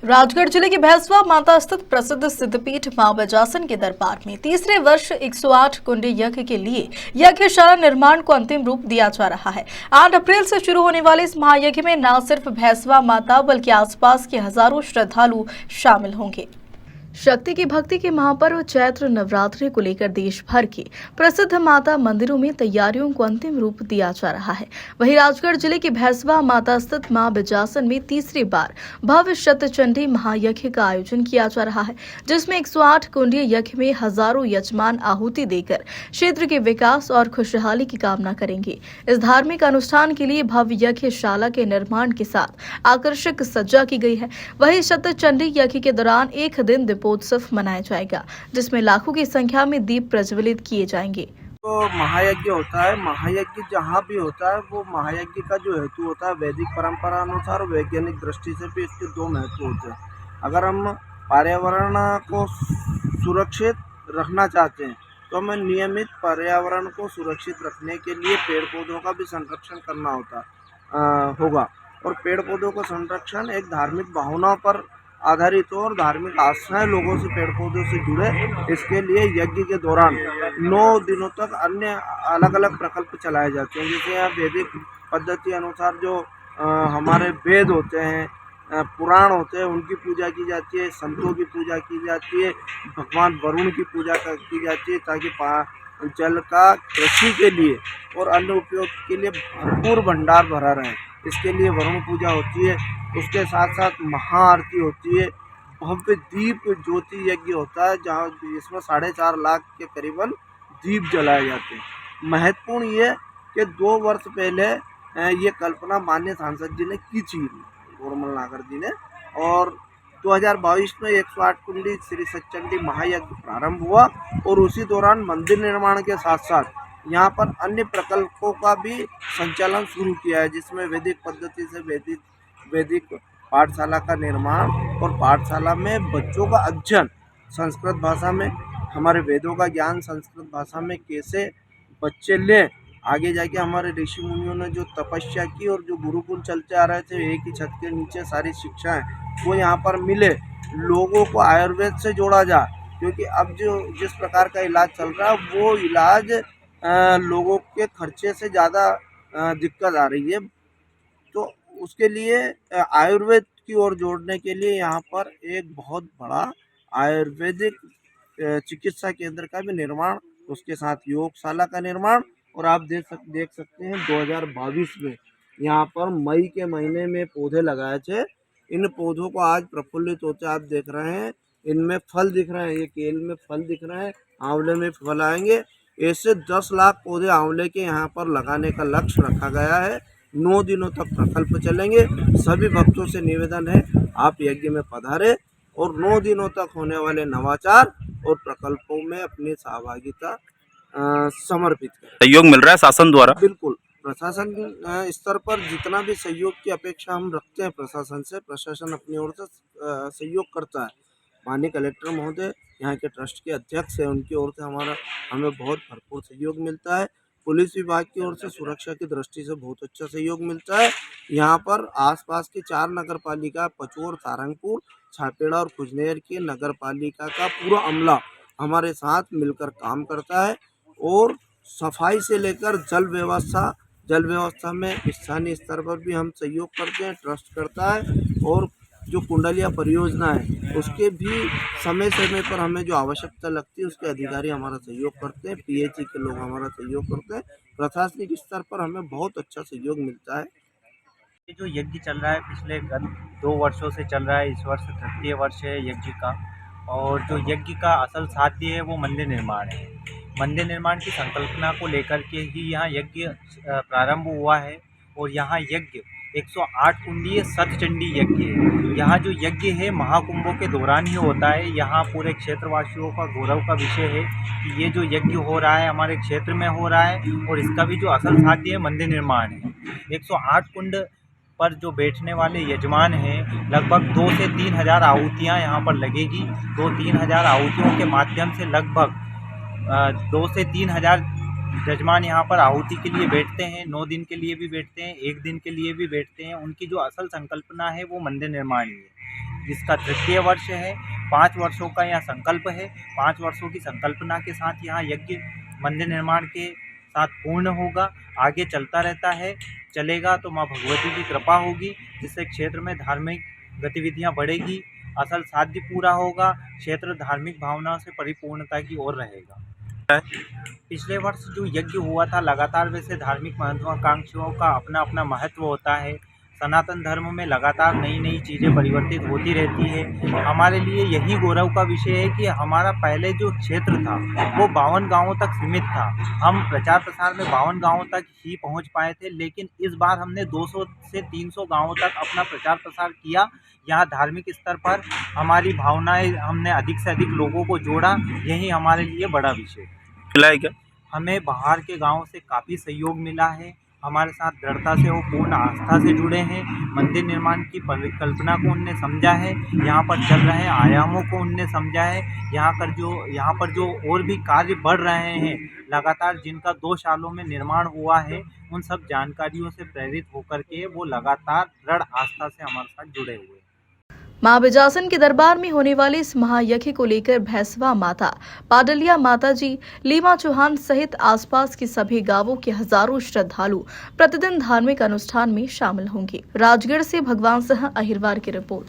राजगढ़ जिले की भैंसवा माता स्थित प्रसिद्ध सिद्धपीठ मां बजासन के दरबार में तीसरे वर्ष 108 कुंडी यज्ञ के लिए यज्ञशाला निर्माण को अंतिम रूप दिया जा रहा है। 8 अप्रैल से शुरू होने वाले इस महायज्ञ में न सिर्फ भैंसवा माता बल्कि आसपास के हजारों श्रद्धालु शामिल होंगे। शक्ति की भक्ति के महापर्व चैत्र नवरात्रि को लेकर देश भर के प्रसिद्ध माता मंदिरों में तैयारियों को अंतिम रूप दिया जा रहा है। वहीं राजगढ़ जिले की भैंसवा माता स्थित मां बिजासन में तीसरी बार भव्य शतचंडी महायज्ञ का आयोजन किया जा रहा है, जिसमें 108 कुंडीय यज्ञ में हजारों यजमान आहुति देकर क्षेत्र के विकास और खुशहाली की कामना करेंगे। इस धार्मिक अनुष्ठान के लिए भव्य यज्ञशाला के निर्माण के साथ आकर्षक सज्जा की गई है। वहीं शतचंडी यज्ञ के दौरान एक दिन दीपोत्सव मनाया जाएगा, जिसमें लाखों की संख्या में दीप प्रज्वलित किए जाएंगे। तो महायज्ञ होता है। महायज्ञ जहाँ भी होता है वो महायज्ञ का जो हेतु होता है वैदिक परंपरा अनुसार वैज्ञानिक दृष्टि से भी इसके दो महत्व होते हैं। अगर हम पर्यावरण को सुरक्षित रखना चाहते हैं तो हमें नियमित पर्यावरण को सुरक्षित रखने के लिए पेड़ पौधों का भी संरक्षण करना होगा। और पेड़ पौधों का संरक्षण एक धार्मिक भावना पर आधारित हो और धार्मिक आस्थाएं लोगों से पेड़ पौधों से जुड़े, इसके लिए यज्ञ के दौरान 9 दिनों तक अन्य अलग अलग प्रकल्प चलाए जाते हैं। जैसे यहाँ वैदिक पद्धति अनुसार जो हमारे वेद होते हैं, पुराण होते हैं, उनकी पूजा की जाती है, संतों की पूजा की जाती है, भगवान वरुण की पूजा की जाती है, ताकि जल का कृषि के लिए और अन्य उपयोग के लिए भरपूर भंडार भरा रहे। इसके लिए वरुण पूजा होती है। उसके साथ साथ महाआरती होती है। भव्य दीप ज्योति यज्ञ होता है जहाँ जिसमें 4.5 लाख के करीबन दीप जलाए जाते हैं। महत्वपूर्ण ये कि 2 वर्ष पहले ये कल्पना माननीय सांसद जी ने की थी, गोरमल नागर जी ने, और 2022 में 108 कुंडी श्री सतचंडी महायज्ञ प्रारंभ हुआ और उसी दौरान मंदिर निर्माण के साथ साथ यहाँ पर अन्य प्रकल्पों का भी संचालन शुरू किया है, जिसमें वैदिक पद्धति से वैदिक पाठशाला का निर्माण और पाठशाला में बच्चों का अध्ययन संस्कृत भाषा में, हमारे वेदों का ज्ञान संस्कृत भाषा में कैसे बच्चे लें। आगे जाके हमारे ऋषि मुनियों ने जो तपस्या की और जो गुरुकुल चलते आ रहे थे, एक ही छत के नीचे सारी शिक्षाएं वो यहाँ पर मिले। लोगों को आयुर्वेद से जोड़ा जाए, क्योंकि अब जो जिस प्रकार का इलाज चल रहा है वो इलाज लोगों के खर्चे से ज़्यादा दिक्कत आ रही है। तो उसके लिए आयुर्वेद की ओर जोड़ने के लिए यहाँ पर एक बहुत बड़ा आयुर्वेदिक चिकित्सा केंद्र का भी निर्माण, उसके साथ योगशाला का निर्माण, और आप देख सकते हैं 2022 में यहाँ पर मई के महीने में पौधे लगाए थे। इन पौधों को आज प्रफुल्लित होते आप देख रहे हैं, इनमें फल दिख रहे हैं, ये केल में फल दिख रहे हैं, आंवले में फल आएंगे। ऐसे 10 लाख पौधे आंवले के यहाँ पर लगाने का लक्ष्य रखा गया है। 9 दिनों तक प्रकल्प चलेंगे। सभी भक्तों से निवेदन है आप यज्ञ में पधारें और 9 दिनों तक होने वाले नवाचार और प्रकल्पों में अपनी सहभागिता समर्पित करें। सहयोग मिल रहा है शासन द्वारा? बिल्कुल, प्रशासन स्तर पर जितना भी सहयोग की अपेक्षा हम रखते हैं प्रशासन से, प्रशासन अपनी ओर से सहयोग करता है। माननीय कलेक्टर महोदय यहाँ के ट्रस्ट के अध्यक्ष हैं, उनकी ओर से हमें बहुत भरपूर सहयोग मिलता है। पुलिस विभाग की ओर से सुरक्षा की दृष्टि से बहुत अच्छा सहयोग मिलता है। यहाँ पर आसपास की 4 नगर पालिका पचोर, सारंगपुर, छापेड़ा और खुजनेर की नगर पालिका का पूरा अमला हमारे साथ मिलकर काम करता है। और सफाई से लेकर जल व्यवस्था में स्थानीय स्तर पर भी हम सहयोग करते हैं, ट्रस्ट करता है। और जो कुंडलिया परियोजना है उसके भी समय समय पर हमें जो आवश्यकता लगती है उसके अधिकारी हमारा सहयोग करते हैं, पीएचई के लोग हमारा सहयोग करते हैं। प्रशासनिक स्तर पर हमें बहुत अच्छा सहयोग मिलता है। ये जो यज्ञ चल रहा है पिछले 2 वर्षों से चल रहा है, इस वर्ष तृतीय वर्ष है यज्ञ का। और जो यज्ञ का असल साध्य है वो मंदिर निर्माण है। मंदिर निर्माण की संकल्पना को लेकर के ही यहाँ यज्ञ प्रारंभ हुआ है। और यहाँ यज्ञ 108 कुंडीय शतचंडी यज्ञ है। यहाँ जो यज्ञ है महाकुंभों के दौरान ही होता है। यहाँ पूरे क्षेत्रवासियों का गौरव का विषय है कि ये जो यज्ञ हो रहा है हमारे क्षेत्र में हो रहा है और इसका भी जो असल साध्य है मंदिर निर्माण है। 108 कुंड पर जो बैठने वाले यजमान हैं, लगभग 2 से 3 हज़ार आहुतियाँ यहाँ पर लगेगी। 2-3 हज़ार आहुतियों के माध्यम से लगभग 2 से 3 हज़ार यजमान यहाँ पर आहुति के लिए बैठते हैं। 9 दिन के लिए भी बैठते हैं, 1 दिन के लिए भी बैठते हैं। उनकी जो असल संकल्पना है वो मंदिर निर्माण ही है। जिसका तृतीय वर्ष है। 5 वर्षों का यह संकल्प है। 5 वर्षों की संकल्पना के साथ यहाँ यज्ञ मंदिर निर्माण के साथ पूर्ण होगा, आगे चलता रहता है। चलेगा तो माँ भगवती की कृपा होगी, जिससे क्षेत्र में धार्मिक गतिविधियाँ बढ़ेगी, असल साध्य पूरा होगा, क्षेत्र धार्मिक भावनाओं से परिपूर्णता की ओर रहेगा। पिछले वर्ष जो यज्ञ हुआ था, लगातार वैसे धार्मिक महत्वाकांक्षाओं का अपना अपना महत्व होता है। सनातन धर्म में लगातार नई नई चीज़ें परिवर्तित होती रहती है। हमारे लिए यही गौरव का विषय है कि हमारा पहले जो क्षेत्र था वो 52 गांवों तक सीमित था। हम प्रचार प्रसार में 52 गांवों तक ही पहुंच पाए थे, लेकिन इस बार हमने 200 से 300 गांवों तक अपना प्रचार प्रसार किया। यहाँ धार्मिक स्तर पर हमारी भावनाएं, हमने अधिक से अधिक लोगों को जोड़ा, यही हमारे लिए बड़ा विषय है। मिला है क्या? हमें बाहर के गांव से काफ़ी सहयोग मिला है। हमारे साथ दृढ़ता से वो पूर्ण आस्था से जुड़े हैं। मंदिर निर्माण की परिकल्पना को उनने समझा है, यहाँ पर चल रहे आयामों को उनने समझा है। यहाँ पर जो और भी कार्य बढ़ रहे हैं लगातार, जिनका 2 सालों में निर्माण हुआ है, उन सब जानकारियों से प्रेरित होकर के वो लगातार दृढ़ आस्था से हमारे साथ जुड़े हुए हैं। मां बिजासन के दरबार में होने वाले इस महायज्ञ को लेकर भैंसवा माता, पाडलिया माता जी, लीमा चौहान सहित आसपास के सभी गांवों के हजारों श्रद्धालु प्रतिदिन धार्मिक अनुष्ठान में शामिल होंगे। राजगढ़ से भगवान सिंह अहिरवार की रिपोर्ट।